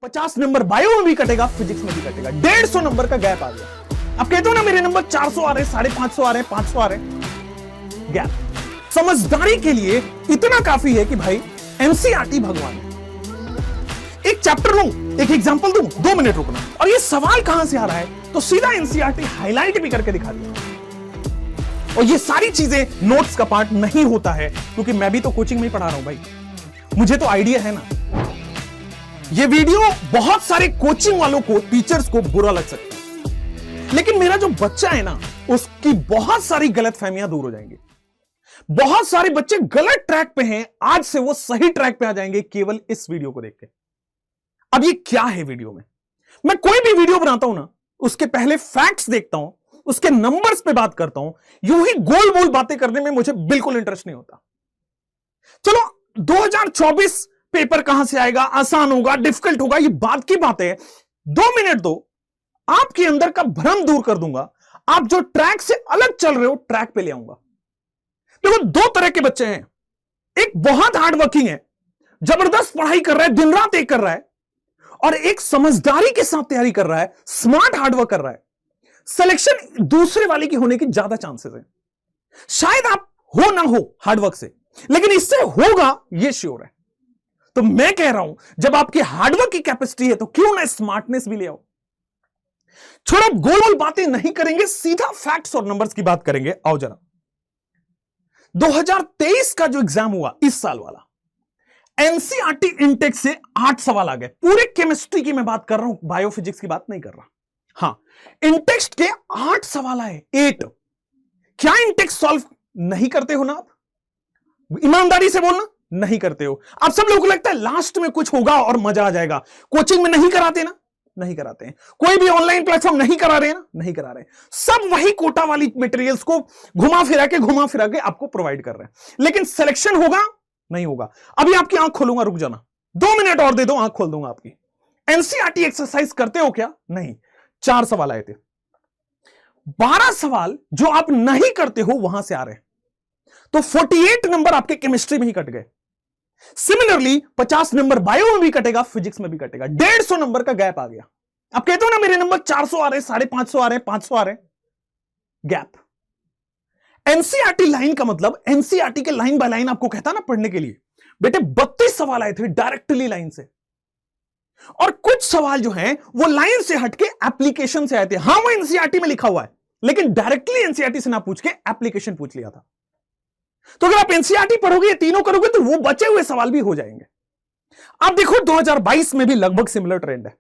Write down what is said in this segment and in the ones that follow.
50 number bio में भी कटेगा, फिजिक्स में भी कटेगा। 150 नंबर का गैप आ गया। अब कहते हो ना मेरे नंबर 400 आ रहे, 550 आ रहे, 500 आ रहे। गैप समझदारी के लिए इतना काफी है कि भाई एनसीईआरटी भगवान है। एक चैप्टर लूं, एक एग्जांपल दूं, 2 मिनट रुकना। और ये सवाल कहां से आ रहा है तो सीधा एनसीईआरटी हाईलाइट भी करके दिखा दिया। और ये सारी चीजें नोट्स का पार्ट नहीं होता है, क्योंकि मैं भी तो कोचिंग में ही पढ़ा रहा हूं भाई, मुझे तो आइडिया है ना। ये वीडियो बहुत सारे कोचिंग वालों को, टीचर्स को बुरा लग सकता है, लेकिन मेरा जो बच्चा है ना, उसकी बहुत सारी गलतफहमियां दूर हो जाएंगी। बहुत सारे बच्चे गलत ट्रैक पे हैं, आज से वो सही ट्रैक पे आ जाएंगे केवल इस वीडियो को देख के। अब ये क्या है वीडियो में, मैं कोई भी वीडियो बनाता हूं ना, उसके पहले फैक्ट्स देखता हूं, उसके नंबर्स पे बात करता हूं। यूं ही गोल गोल बातें करने में मुझे बिल्कुल इंटरेस्ट नहीं होता। चलो 2024 पेपर कहां से आएगा, आसान होगा, डिफिकल्ट होगा, ये बात की बात है। 2 मिनट दो, आपके अंदर का भ्रम दूर कर दूंगा। आप जो ट्रैक से अलग चल रहे हो, ट्रैक पे ले आऊंगा। देखो 2 तरह के बच्चे हैं। एक बहुत हार्ड वर्किंग है, जबरदस्त पढ़ाई कर रहा है, दिन रात एक कर रहा है, और एक समझदारी के साथ तैयारी कर रहा है, स्मार्ट हार्डवर्क कर रहा है। सिलेक्शन दूसरे वाले की होने की ज्यादा चांसेस है। शायद आप हो ना हो हार्डवर्क से, लेकिन इससे होगा ये श्योर है। तो मैं कह रहा हूं, जब आपकी हार्डवर्क की कैपेसिटी है तो क्यों ना स्मार्टनेस भी ले आओ। छोड़ो, गोल गोल बातें नहीं करेंगे, सीधा फैक्ट्स और नंबर्स की बात करेंगे। आओ जरा, 2023 का जो एग्जाम हुआ इस साल वाला, एनसीईआरटी इंटेक से 8 सवाल आ गए। पूरे केमिस्ट्री की मैं बात कर रहा हूं, बायोफिजिक्स की बात नहीं कर रहा। हां, इंटेक्स के 8 सवाल आए, 8। क्या इंटेक्स सॉल्व नहीं करते हो ना आप? ईमानदारी से बोलना, नहीं करते हो। आप सब लोगों को लगता है लास्ट में कुछ होगा और मजा आ जाएगा। कोचिंग में नहीं कराते ना, नहीं कराते हैं। कोई भी ऑनलाइन प्लेटफॉर्म नहीं करा रहे हैं ना, नहीं करा रहे हैं। सब वही कोटा वाली मटेरियल्स को घुमा फिरा के आपको प्रोवाइड कर रहे हैं। लेकिन सिलेक्शन होगा, नहीं होगा। अभी आपकी आंख खोलूंगा, रुक जाना, 2 मिनट और दे दो, आंख खोल दूंगा आपकी। एनसीईआरटी एक्सरसाइज करते हो क्या? नहीं। 4 सवाल आए थे, 12 सवाल जो आप नहीं करते हो वहां से आ रहे हैं, तो 48 नंबर आपके केमिस्ट्री में ही कट गए। सिमिलरली 50 नंबर बायो में भी कटेगा, फिजिक्स में भी कटेगा। 150 नंबर का गैप आ गया। अब कहते हो ना मेरे नंबर 400 आ रहे, 550 आ रहे, 500 आ रहे। गैप। एनसीईआरटी लाइन का मतलब, एनसीईआरटी के लाइन बाय लाइन आपको कहता ना पढ़ने के लिए, बेटे 32 सवाल आए थे डायरेक्टली लाइन से, और कुछ सवाल जो हैं वो लाइन से हटके एप्लीकेशन से आए थे। हां, वो एनसीईआरटी में लिखा हुआ है, लेकिन डायरेक्टली एनसीईआरटी से ना पूछ के एप्लीकेशन पूछ लिया था। तो अगर आप एनसीईआरटी पढ़ोगे, ये तीनों करोगे, तो वो बचे हुए सवाल भी हो जाएंगे। आप देखो 2022 में भी लगभग सिमिलर ट्रेंड है,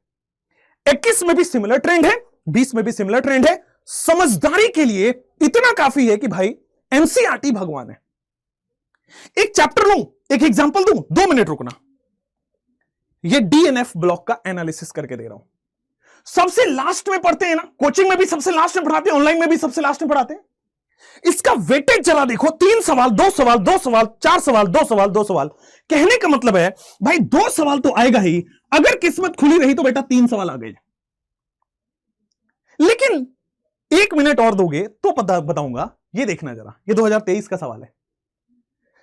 21 में भी सिमिलर ट्रेंड है, 20 में भी सिमिलर ट्रेंड है। समझदारी के लिए इतना काफी है कि भाई एनसीईआरटी भगवान है। एक चैप्टर लूं, एक एग्जांपल दूं, 2 मिनट रुकना। ये डीएनएफ ब्लॉक का एनालिसिस करके दे रहा हूं। सबसे लास्ट में पढ़ते हैं ना, कोचिंग में भी सबसे लास्ट में पढ़ाते हैं, ऑनलाइन में भी सबसे लास्ट में पढ़ाते हैं। इसका वेटेज जरा देखो, 3 सवाल, 2 सवाल, 2 सवाल, 4 सवाल, 2 सवाल, 2 सवाल। कहने का मतलब है भाई 2 सवाल तो आएगा ही, अगर किस्मत खुली रही तो बेटा 3 सवाल आ गए। लेकिन 1 मिनट और दोगे तो बताऊंगा। ये देखना जरा, ये 2023 का सवाल है।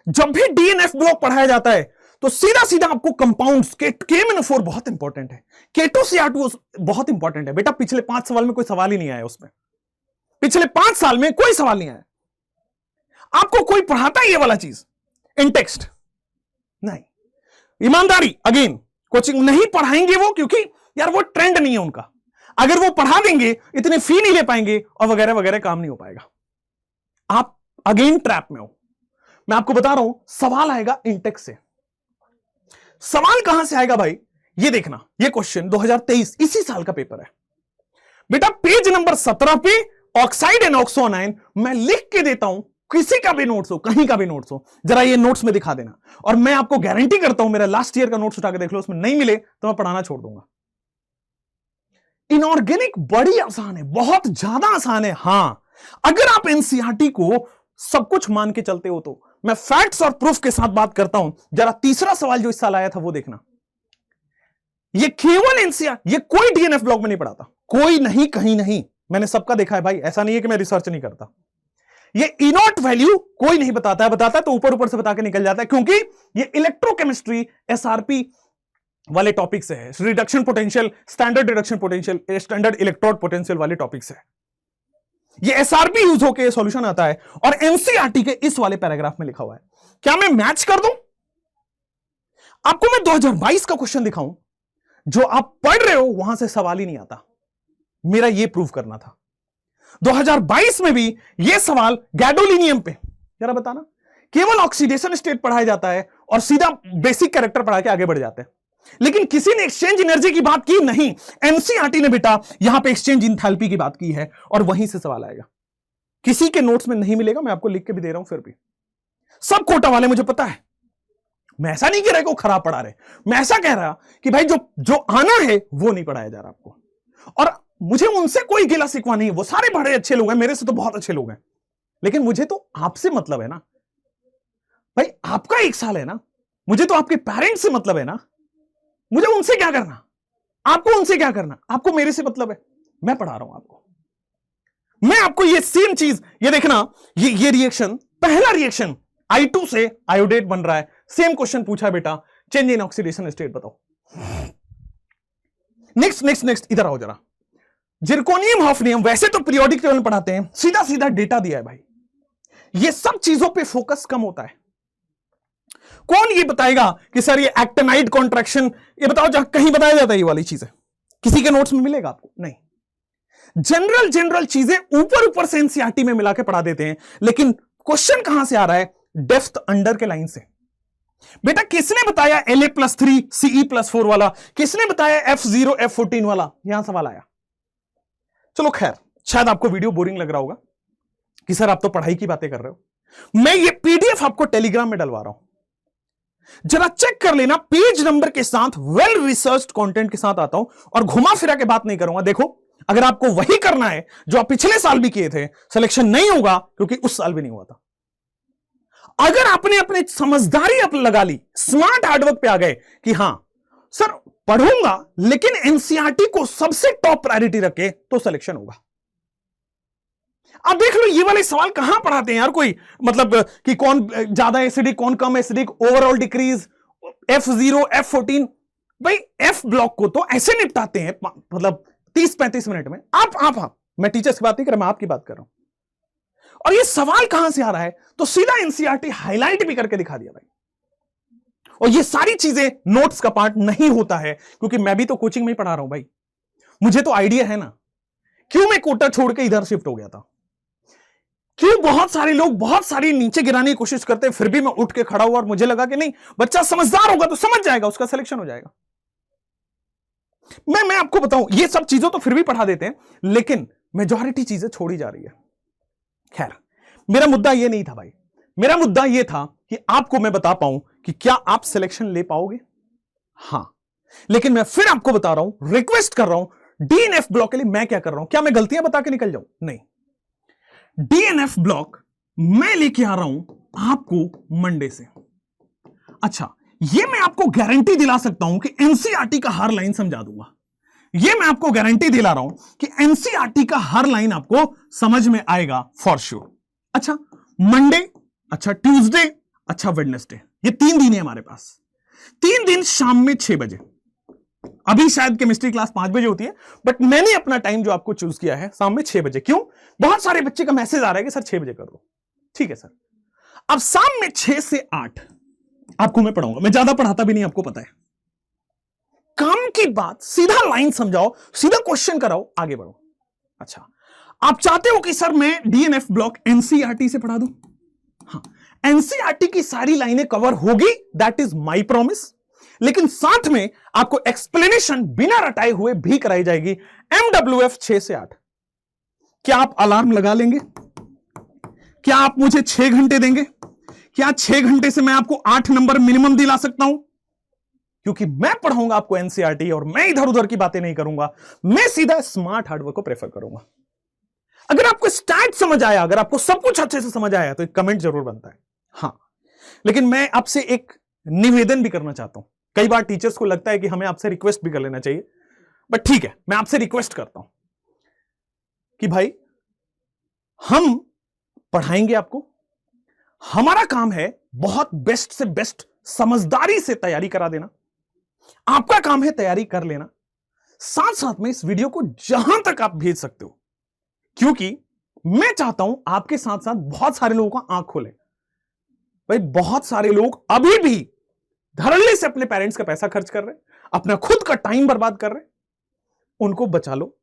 जब भी डीएनएफ ब्लॉक पढ़ाया जाता है तो सीधा सीधा आपको कंपाउंड्स के KMnO4 बहुत इंपॉर्टेंट है, K2CR2 बहुत इंपॉर्टेंट है। बेटा पिछले 5 सवाल में कोई सवाल ही नहीं आया, उसमें पिछले 5 साल में कोई सवाल नहीं आया। आपको कोई पढ़ाता है ये वाला चीज इन टेक्स्ट? नहीं। ईमानदारी, अगेन कोचिंग नहीं पढ़ाएंगे वो, क्योंकि यार वो ट्रेंड नहीं है उनका। अगर वो पढ़ा देंगे, इतने फी नहीं ले पाएंगे और वगैरह वगैरह, काम नहीं हो पाएगा। आप अगेन ट्रैप में हो। मैं आपको बता रहा हूं, सवाल आएगा इंटेक्स से। सवाल कहां से आएगा भाई, ये देखना। ये क्वेश्चन 2023 इसी साल का पेपर है बेटा। पेज नंबर 17 पे ऑक्साइड एंड ऑक्सोनाइन मैं लिख के देता हूं, किसी का भी नोट्स हो, कहीं का भी नोट्स हो, जरा ये नोट्स में दिखा देना। और मैं आपको गारंटी करता हूं, मेरा लास्ट ईयर का नोट्स उठा के देख लो, उसमें नहीं मिले तो मैं पढ़ाना छोड़ दूंगा। इनऑर्गेनिक बड़ी आसान है, बहुत ज्यादा आसान है। हां, अगर आप एनसीईआरटी को सब कुछ मान के चलते हो तो। मैं फैक्ट्स और प्रूफ के साथ बात करता हूं। जरा तीसरा सवाल जो इस साल आया था वो देखना। ये केवल एनसीईआरटी, ये कोई डीएनएफ ब्लॉक में नहीं पढ़ाता, कोई नहीं, कहीं नहीं। मैंने सबका देखा है भाई, ऐसा नहीं है कि मैं रिसर्च नहीं करता। ये इनॉट वैल्यू कोई नहीं बताता है, बताता है तो ऊपर ऊपर से बता के निकल जाता है, क्योंकि ये इलेक्ट्रोकेमिस्ट्री, एसआरपी वाले टॉपिक से है, reduction potential, standard reduction potential, standard electrode potential वाले टॉपिक से है। ये एसआरपी यूज होकर सॉल्यूशन आता है और एनसीईआरटी के इस वाले पैराग्राफ में लिखा हुआ है। क्या मैं मैच कर दूं? आपको मैं 2022 का क्वेश्चन दिखाऊं, जो आप पढ़ रहे हो वहां से सवाल ही नहीं आता। मेरा यह प्रूव करना था। 2022 में भी यह सवाल गैडोलिनियम पे, जरा बताना, केवल ऑक्सीडेशन स्टेट पढ़ाया जाता है और सीधा बेसिक कैरेक्टर पढ़ा के आगे बढ़ जाते हैं, लेकिन किसी ने एक्सचेंज एनर्जी की बात की नहीं। एनसीईआरटी ने बेटा यहां पे एक्सचेंज इंथैल्पी की बात की है और वहीं से सवाल आएगा। किसी के नोट्स में नहीं मिलेगा, मैं आपको लिख के भी दे रहा हूं, फिर भी सब कोटा वाले मुझे पता है। मैं ऐसा नहीं कह रहा कि वो खराब पढ़ा रहे, मैं ऐसा कह रहा कि भाई जो जो आना है वो नहीं पढ़ाया जा रहा आपको। और मुझे उनसे कोई गिला शिकवा नहीं है, वो सारे बड़े अच्छे लोग हैं, मेरे से तो बहुत अच्छे लोग हैं, लेकिन मुझे तो आपसे मतलब है ना भाई। आपका 1 साल है ना, मुझे तो आपके पेरेंट्स से मतलब है ना। मुझे उनसे क्या करना, आपको उनसे क्या करना, आपको मेरे से मतलब है। मैं पढ़ा रहा हूं आपको, मैं आपको ये सेम चीज, ये देखना, ये रिएक्शन, पहला रिएक्शन I2 से आयोडेट बन रहा है। सेम क्वेश्चन पूछा बेटा, चेंज इन ऑक्सीडेशन स्टेट बताओ। नेक्स्ट इधर आओ जरा। जिरकोनियम हॉफनियम, वैसे तो पीरियोडिक टेबल में पढ़ाते हैं, सीधा सीधा डेटा दिया है भाई। ये सब चीजों पे फोकस कम होता है। कौन ये बताएगा कि सर ये एक्टिनाइड कॉन्ट्रैक्शन, ये बताओ जहां कहीं बताया जाता है ये वाली चीजें, किसी के नोट्स में मिलेगा आपको? नहीं। जनरल चीजें ऊपर से एनसीईआरटी में मिला के पढ़ा देते हैं, लेकिन क्वेश्चन कहां से आ रहा है? डेप्थ अंडर के लाइन से। बेटा किसने बताया La+3 Ce+4 वाला? किसने बताया F0 F14 वाला? यहां सवाल आया। चलो खैर, शायद आपको वीडियो बोरिंग लग रहा होगा कि सर आप तो पढ़ाई की बातें कर रहे हो। मैं ये पीडीएफ आपको टेलीग्राम में डलवा रहा हूं, जरा चेक कर लेना। पेज नंबर के साथ वेल रिसर्च्ड कंटेंट के साथ आता हूं और घुमा फिरा के बात नहीं करूंगा। देखो, अगर आपको वही करना है जो आप पिछले साल भी किए थे, सिलेक्शन नहीं होगा, क्योंकि उस साल भी नहीं हुआ था। अगर आपने अपने समझदारी अपने लगा ली, स्मार्ट हार्डवर्क पे आ गए कि हां सर पढ़ूंगा, लेकिन एनसीईआरटी को सबसे टॉप प्रायोरिटी रखे, तो सिलेक्शन होगा। अब देख लो ये वाले सवाल कहां पढ़ाते हैं यार कोई, मतलब कि कौन ज्यादा एसिडिक कौन कम acidic, overall decrease, F0 F14। भाई F ब्लॉक को तो ऐसे निपटाते हैं, मतलब 30-35 मिनट में। आप मैं टीचर्स की बात नहीं कर रहा, मैं आपकी बात कर रहा हूं। और ये सवाल कहां से आ रहा है? तो सीधा एनसीईआरटी हाईलाइट भी करके दिखा दिया भाई। और ये सारी चीजें नोट्स का पार्ट नहीं होता है, क्योंकि मैं भी तो कोचिंग में ही पढ़ा रहा हूं भाई, मुझे तो आइडिया है ना क्यों मैं कोटा छोड़ के इधर शिफ्ट हो गया था। क्यों बहुत सारे लोग बहुत सारी नीचे गिराने की कोशिश करते हैं, फिर भी मैं उठ के खड़ा हुआ और मुझे लगा कि नहीं, बच्चा समझदार होगा तो समझ जाएगा, उसका सिलेक्शन हो जाएगा। मैं आपको बताऊं, ये सब चीजों तो फिर भी पढ़ा देते हैं, लेकिन मेजॉरिटी चीजें छोड़ी जा रही है। खैर, मेरा मुद्दा ये नहीं था भाई, मेरा मुद्दा ये था कि आपको मैं बता पाऊं कि क्या आप सिलेक्शन ले पाओगे। हां, लेकिन मैं फिर आपको बता रहा हूं, रिक्वेस्ट कर रहा हूं, डीएनएफ ब्लॉक के लिए मैं क्या कर रहा हूं। क्या मैं गलतियां बता के निकल जाऊं? नहीं, डीएनएफ ब्लॉक मैं लेके आ रहा हूं आपको मंडे से। अच्छा, ये मैं आपको गारंटी दिला सकता हूं कि एनसीईआरटी का हर लाइन समझा दूंगा। ये मैं आपको गारंटी दिला रहा हूं कि एनसीईआरटी का हर लाइन आपको समझ में आएगा फॉर श्योर। अच्छा, मंडे, अच्छा ट्यूसडे, अच्छा वेडनेसडे, ये 3 दिन है हमारे पास। 3 दिन शाम में 6 बजे। अभी शायद केमिस्ट्री क्लास 5 बजे होती है, बट मैंने अपना टाइम जो आपको चूज किया है शाम में 6 बजे। क्यों? बहुत सारे बच्चे का मैसेज आ रहा है कि सर 6 बजे कर दो। ठीक है सर, अब शाम में 6 से 8 आपको मैं पढ़ाऊंगा। मैं ज्यादा पढ़ाता भी नहीं, आपको पता है। काम की बात, सीधा लाइन समझाओ, सीधा क्वेश्चन कराओ, आगे बढ़ो। अच्छा, आप चाहते हो कि सर मैं डीएनएफ ब्लॉक एनसीईआरटी से पढ़ा दूं? हाँ, एनसीईआरटी की सारी लाइनें कवर होगी, दैट इज माय प्रॉमिस, लेकिन साथ में आपको एक्सप्लेनेशन बिना रटाए हुए भी कराई जाएगी। एमडब्ल्यूएफ 6 से 8। क्या आप अलार्म लगा लेंगे? क्या आप मुझे 6 घंटे देंगे? क्या 6 घंटे से मैं आपको 8 नंबर मिनिमम दिला सकता हूं? क्योंकि मैं पढ़ाऊंगा आपको एनसीईआरटी और मैं इधर उधर की बातें नहीं करूंगा, मैं सीधा स्मार्ट हार्डवर्क को प्रेफर करूंगा। अगर आपको स्टैट समझ आया, अगर आपको सब कुछ अच्छे से समझ आया, तो एक कमेंट जरूर बनता है। हां, लेकिन मैं आपसे एक निवेदन भी करना चाहता हूं। कई बार टीचर्स को लगता है कि हमें आपसे रिक्वेस्ट भी कर लेना चाहिए, बट ठीक है, मैं आपसे रिक्वेस्ट करता हूं कि भाई हम पढ़ाएंगे आपको, हमारा काम है बहुत बेस्ट से बेस्ट समझदारी से तैयारी करा देना। आपका काम है तैयारी कर लेना, साथ साथ में इस वीडियो को जहां तक आप भेज सकते हो, क्योंकि मैं चाहता हूं आपके साथ साथ बहुत सारे लोगों का आंख खोले। भाई बहुत सारे लोग अभी भी धड़ल्ले से अपने पेरेंट्स का पैसा खर्च कर रहे हैं, अपना खुद का टाइम बर्बाद कर रहे हैं। उनको बचा लो।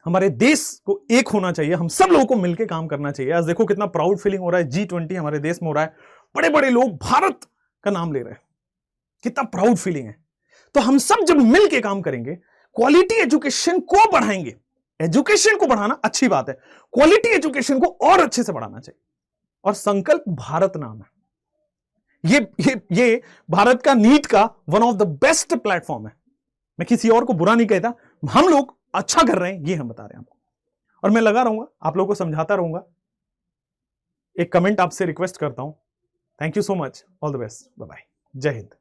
हमारे देश को एक होना चाहिए, हम सब लोगों को मिलकर काम करना चाहिए। आज देखो कितना प्राउड फीलिंग हो रहा है, G20 हमारे देश में हो रहा है, बड़े बड़े लोग भारत का नाम ले रहे हैं, कितना प्राउड फीलिंग है। तो हम सब जब मिलकर काम करेंगे, क्वालिटी एजुकेशन को बढ़ाएंगे। एजुकेशन को बढ़ाना अच्छी बात है, क्वालिटी एजुकेशन को और अच्छे से बढ़ाना चाहिए। और संकल्प भारत नाम है, ये भारत का नीट का one of the best platform है। मैं किसी और को बुरा नहीं कहता, हम लोग अच्छा कर रहे हैं, ये हम बता रहे हैं आपको। और मैं लगा रहूंगा, आप लोगों को समझाता रहूंगा। एक कमेंट आपसे रिक्वेस्ट करता हूं। Thank you so much, all the best, bye bye, जय हिंद।